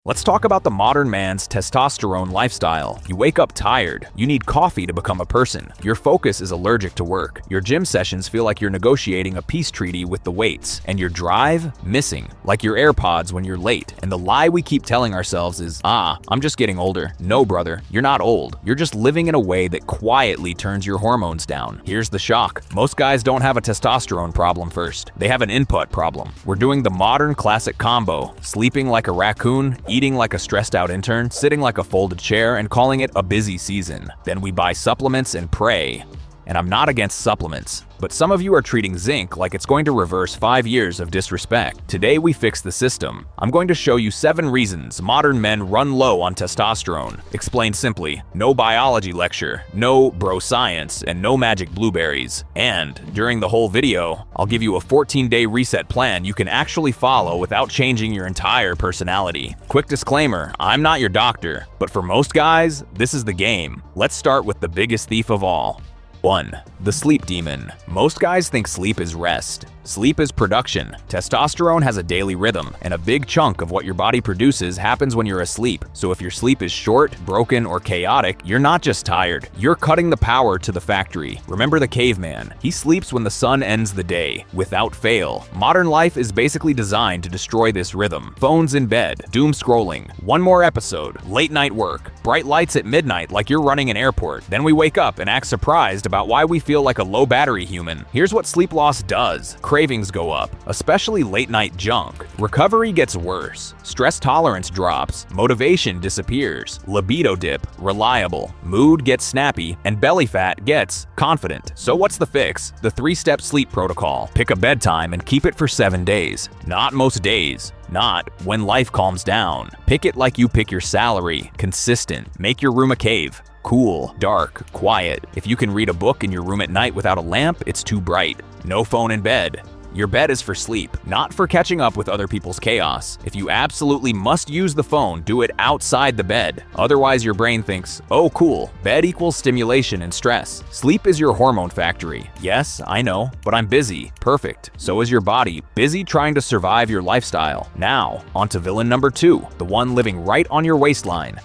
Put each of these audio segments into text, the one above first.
Let's talk about the modern man's testosterone lifestyle. You wake up tired. You need coffee to become a person. Your focus is allergic to work. Your gym sessions feel like you're negotiating a peace treaty with the weights. And your drive? Missing. Like your AirPods when you're late. And the lie we keep telling ourselves is, I'm just getting older. No, brother, you're not old. You're just living in a way that quietly turns your hormones down. Here's the shock. Most guys don't have a testosterone problem first. They have an input problem. We're doing the modern classic combo. Sleeping like a raccoon, eating like a stressed out intern, sitting like a folded chair, and calling it a busy season. Then we buy supplements and pray. And I'm not against supplements, but some of you are treating zinc like it's going to reverse 5 years of disrespect. Today we fix the system. I'm going to show you 7 reasons modern men run low on testosterone. Explained simply, no biology lecture, no bro science, and no magic blueberries. And during the whole video, I'll give you a 14-day reset plan you can actually follow without changing your entire personality. Quick disclaimer, I'm not your doctor, but for most guys, this is the game. Let's start with the biggest thief of all. 1. The sleep demon. Most guys think sleep is rest. Sleep is production. Testosterone has a daily rhythm, and a big chunk of what your body produces happens when you're asleep. So if your sleep is short, broken, or chaotic, you're not just tired. You're cutting the power to the factory. Remember the caveman. He sleeps when the sun ends the day, without fail. Modern life is basically designed to destroy this rhythm. Phones in bed, doom scrolling, one more episode, late night work, bright lights at midnight like you're running an airport. Then we wake up and act surprised about why we feel like a low battery human. Here's what sleep loss does. Cravings go up, especially late night junk. Recovery gets worse. Stress tolerance drops. Motivation disappears. Libido dip. Reliable. Mood gets snappy. And belly fat gets confident. So what's the fix? The 3-step sleep protocol. Pick a bedtime and keep it for 7 days. Not most days. Not when life calms down. Pick it like you pick your salary. Consistent. Make your room a cave. Cool, dark, quiet. If you can read a book in your room at night without a lamp, it's too bright. No phone in bed. Your bed is for sleep, not for catching up with other people's chaos. If you absolutely must use the phone, do it outside the bed. Otherwise, your brain thinks, oh cool, bed equals stimulation and stress. Sleep is your hormone factory. Yes, I know, but I'm busy. Perfect. So is your body, busy trying to survive your lifestyle. Now, on to villain number 2, the one living right on your waistline.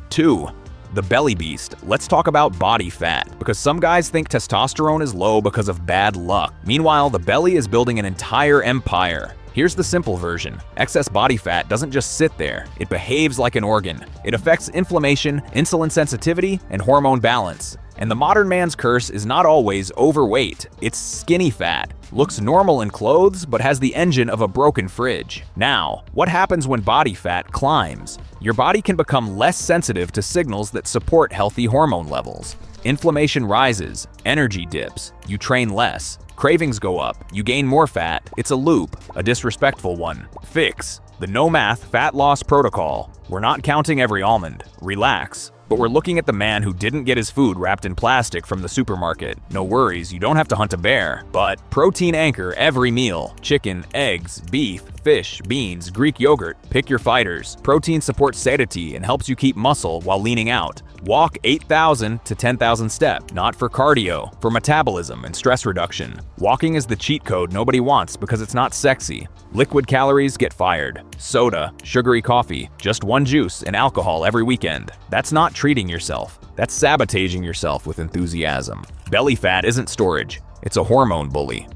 2. The belly beast. Let's talk about body fat, because some guys think testosterone is low because of bad luck. Meanwhile, the belly is building an entire empire. Here's the simple version. Excess body fat doesn't just sit there. It behaves like an organ. It affects inflammation, insulin sensitivity, and hormone balance. And the modern man's curse is not always overweight. It's skinny fat. Looks normal in clothes, but has the engine of a broken fridge. Now, what happens when body fat climbs? Your body can become less sensitive to signals that support healthy hormone levels. Inflammation rises, energy dips, you train less, cravings go up, you gain more fat. It's a loop, a disrespectful one. Fix. The no math fat loss protocol. We're not counting every almond. Relax. But we're looking at the man who didn't get his food wrapped in plastic from the supermarket. No worries, you don't have to hunt a bear. But protein anchor every meal. Chicken, eggs, beef, fish, beans, Greek yogurt. Pick your fighters. Protein supports satiety and helps you keep muscle while leaning out. Walk 8,000 to 10,000 steps, not for cardio, for metabolism and stress reduction. Walking is the cheat code nobody wants because it's not sexy. Liquid calories get fired. Soda, sugary coffee, just one juice and alcohol every weekend. That's not treating yourself. That's sabotaging yourself with enthusiasm. Belly fat isn't storage. It's a hormone bully.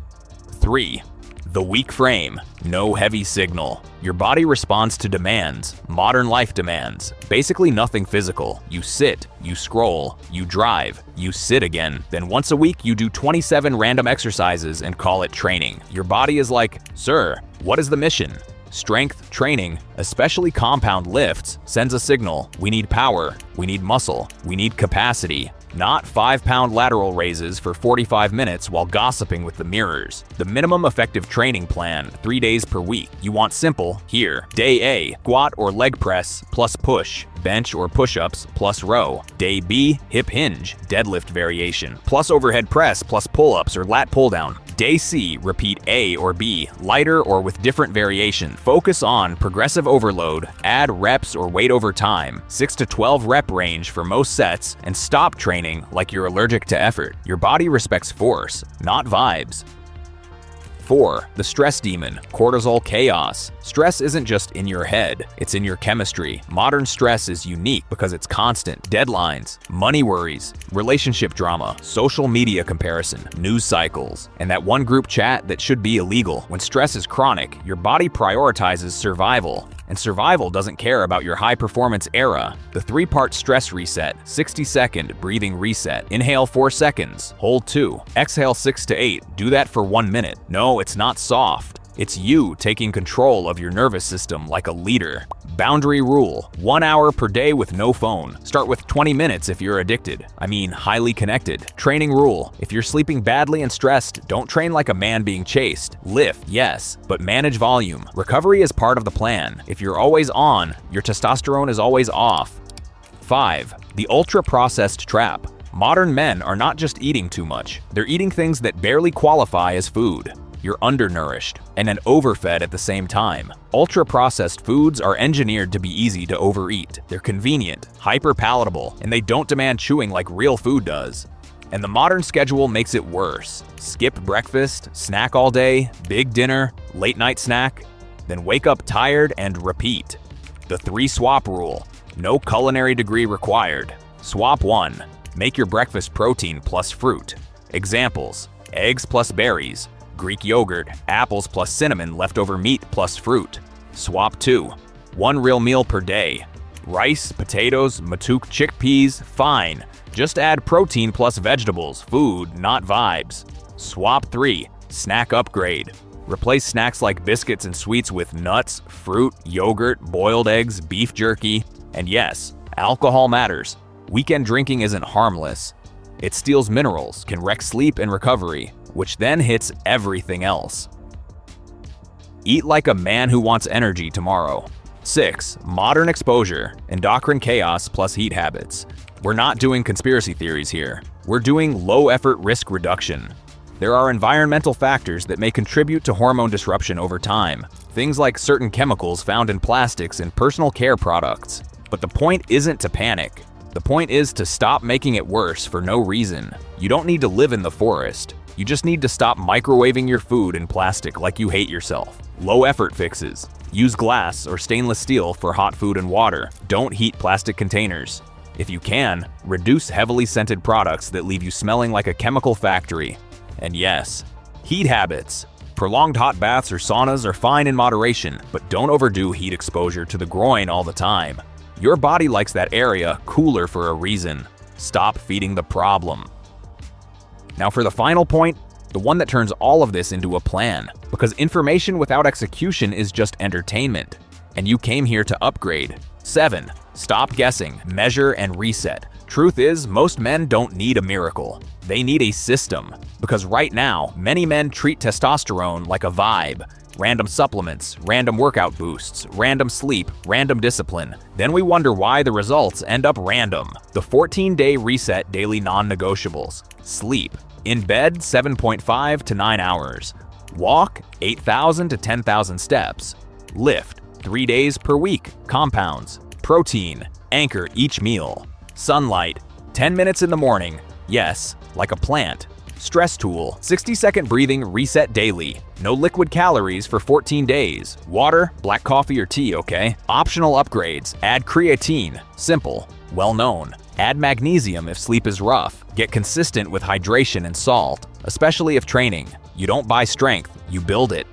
3. The weak frame. No heavy signal. Your body responds to demands, modern life demands. Basically nothing physical. You sit, you scroll, you drive, you sit again. Then once a week you do 27 random exercises and call it training. Your body is like, sir, what is the mission? Strength training, especially compound lifts, sends a signal. We need power, we need muscle, we need capacity. Not 5-pound lateral raises for 45 minutes while gossiping with the mirrors. The minimum effective training plan, 3 days per week. You want simple? Here. Day A, squat or leg press plus push. Bench or push-ups plus row. Day B, hip hinge, deadlift variation, plus overhead press plus pull-ups or lat pull-down. Day C, repeat A or B, lighter or with different variation. Focus on progressive overload, add reps or weight over time, 6 to 12 rep range for most sets, and stop training like you're allergic to effort. Your body respects force, not vibes. 4. The stress demon, cortisol chaos. Stress isn't just in your head, it's in your chemistry. Modern stress is unique because it's constant. Deadlines, money worries, relationship drama, social media comparison, news cycles, and that one group chat that should be illegal. When stress is chronic, your body prioritizes survival. And survival doesn't care about your high-performance era. The 3-part stress reset, 60-second breathing reset. Inhale 4 seconds, hold 2, exhale 6 to 8. Do that for 1 minute. No, it's not soft. It's you taking control of your nervous system like a leader. Boundary rule, 1 hour per day with no phone. Start with 20 minutes if you're addicted. Highly connected. Training rule, if you're sleeping badly and stressed, don't train like a man being chased. Lift, yes, but manage volume. Recovery is part of the plan. If you're always on, your testosterone is always off. 5. The ultra-processed trap. Modern men are not just eating too much. They're eating things that barely qualify as food. You're undernourished and then overfed at the same time. Ultra-processed foods are engineered to be easy to overeat. They're convenient, hyper-palatable, and they don't demand chewing like real food does. And the modern schedule makes it worse. Skip breakfast, snack all day, big dinner, late night snack, then wake up tired and repeat. The 3-swap rule. No culinary degree required. Swap 1. Make your breakfast protein plus fruit. Examples: eggs plus berries, Greek yogurt, apples plus cinnamon, leftover meat plus fruit. Swap 2. 1 real meal per day. Rice, potatoes, matuk chickpeas, fine. Just add protein plus vegetables, food, not vibes. Swap 3. Snack upgrade. Replace snacks like biscuits and sweets with nuts, fruit, yogurt, boiled eggs, beef jerky. And yes, alcohol matters. Weekend drinking isn't harmless. It steals minerals, can wreck sleep and recovery, which then hits everything else. Eat like a man who wants energy tomorrow. 6. Modern exposure, endocrine chaos plus heat habits. We're not doing conspiracy theories here. We're doing low-effort risk reduction. There are environmental factors that may contribute to hormone disruption over time, things like certain chemicals found in plastics and personal care products. But the point isn't to panic. The point is to stop making it worse for no reason. You don't need to live in the forest. You just need to stop microwaving your food in plastic like you hate yourself. Low-effort fixes. Use glass or stainless steel for hot food and water. Don't heat plastic containers. If you can, reduce heavily scented products that leave you smelling like a chemical factory. And yes, heat habits. Prolonged hot baths or saunas are fine in moderation, but don't overdo heat exposure to the groin all the time. Your body likes that area cooler for a reason. Stop feeding the problem. Now for the final point, the one that turns all of this into a plan, because information without execution is just entertainment, and you came here to upgrade. 7. Stop guessing, measure, and reset. Truth is, most men don't need a miracle. They need a system, because right now, many men treat testosterone like a vibe. Random supplements, random workout boosts, random sleep, random discipline. Then we wonder why the results end up random. The 14-day reset daily non-negotiables. Sleep. In bed, 7.5 to 9 hours. Walk, 8,000 to 10,000 steps. Lift, 3 days per week, compounds. Protein, anchor each meal. Sunlight, 10 minutes in the morning. Yes, like a plant. Stress tool, 60-second breathing reset daily. No liquid calories for 14 days. Water, black coffee or tea, okay? Optional upgrades, add creatine, simple, well known. Add magnesium if sleep is rough. Get consistent with hydration and salt, especially if training. You don't buy strength, you build it.